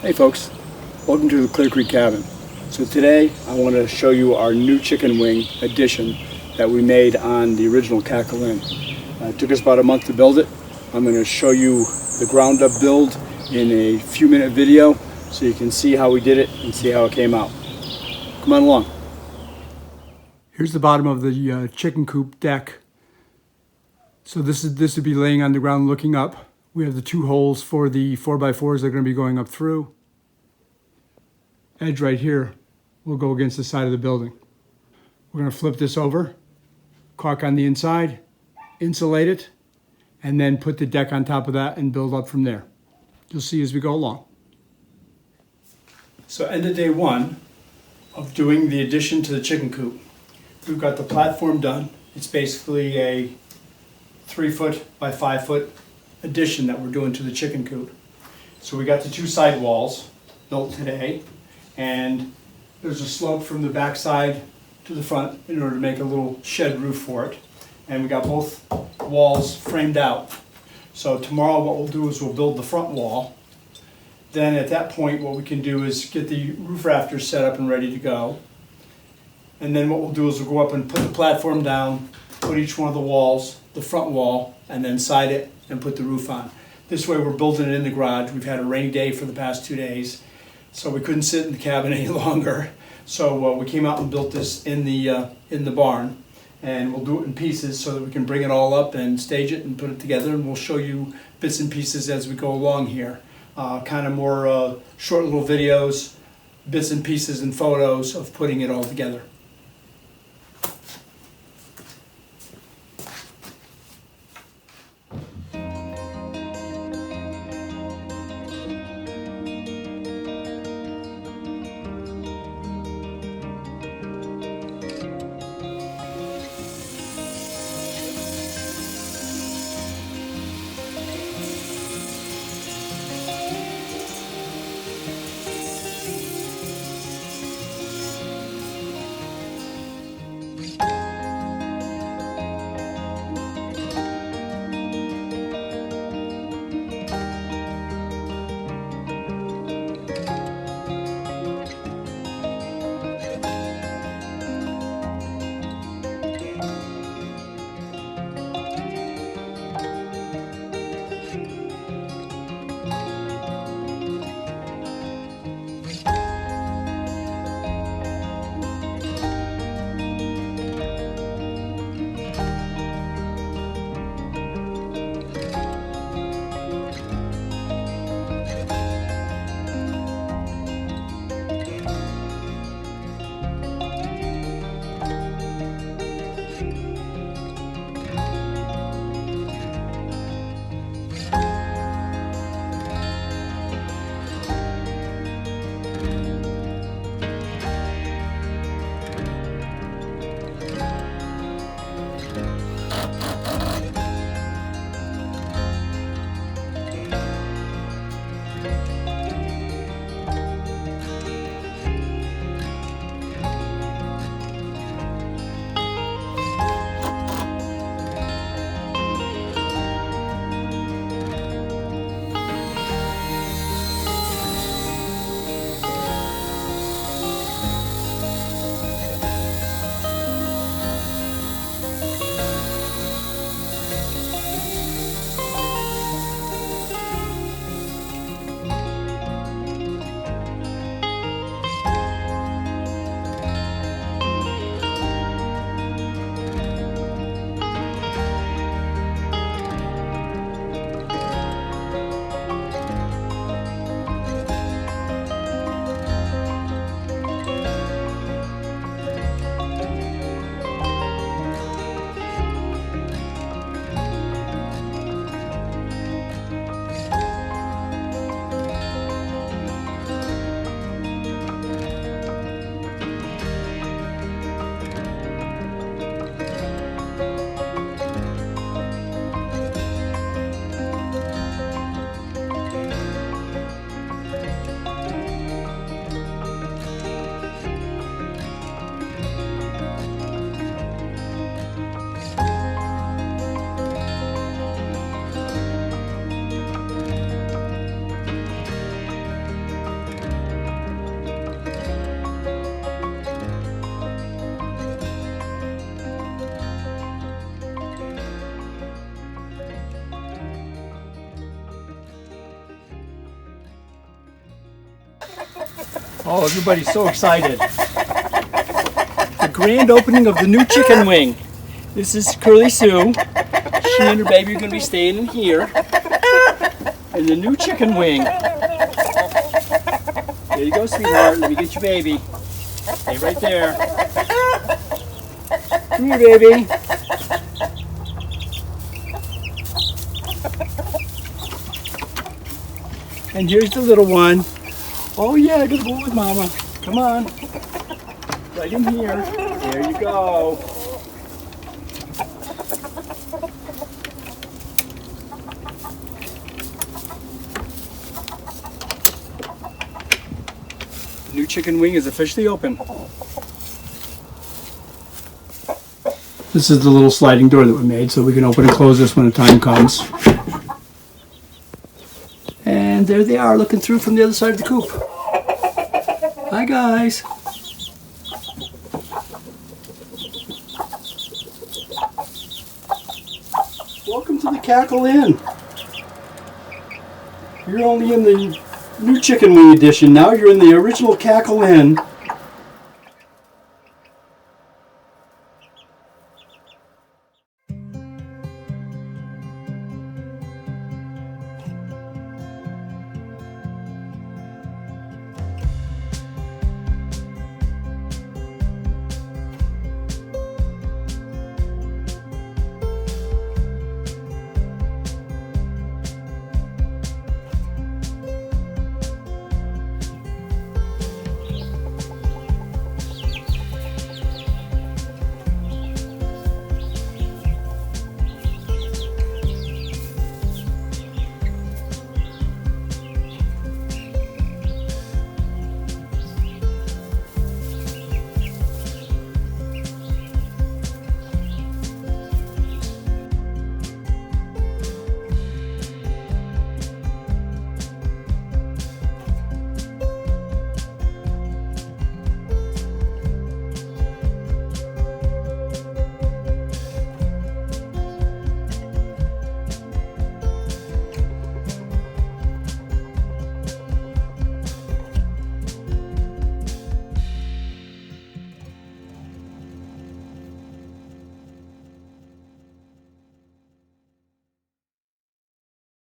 Hey folks, welcome to the Clear Creek Cabin. So today I want to show you our new chicken wing addition that we made on the original Cackle Inn. It took us about a month to build it. I'm going to show you the ground up build in a few minute video so you can see how we did it and see how it came out. Come on along. Here's the bottom of the chicken coop deck. So this would be laying on the ground looking up. We have the two holes for the 4x4s that are going to be going up through. Edge right here will go against the side of the building. We're going to flip this over, caulk on the inside, insulate it, and then put the deck on top of that and build up from there. You'll see as we go along. So end of day one of doing the addition to the chicken coop. We've got the platform done. It's basically a 3-foot by 5-foot addition that we're doing to the chicken coop. So we got the two side walls built today, and there's a slope from the back side to the front in order to make a little shed roof for it. And we got both walls framed out. So tomorrow what we'll do is we'll build the front wall. Then at that point what we can do is get the roof rafters set up and ready to go. And then what we'll do is we'll go up and put the platform down, put each one of the walls, the front wall, and then side it and put the roof on. This way we're building it in the garage. We've had a rainy day for the past 2 days, so we couldn't sit in the cabin any longer. So we came out and built this in the barn, and we'll do it in pieces so that we can bring it all up and stage it and put it together, and we'll show you bits and pieces as we go along here. Kind of more short little videos, bits and pieces and photos of putting it all together. Oh, everybody's so excited. The grand opening of the new chicken wing. This is Curly Sue. She and her baby are going to be staying in here. In the new chicken wing. There you go, sweetheart. Let me get your baby. Stay right there. Come here, baby. And here's the little one. Oh yeah, I gotta go with Mama. Come on. Right in here. There you go. The new chicken wing is officially open. This is the little sliding door that we made, so we can open and close this when the time comes. And there they are, looking through from the other side of the coop. Hi guys. Welcome to the Cackle Inn. You're only in the new chicken wing edition now. You're in the original Cackle Inn.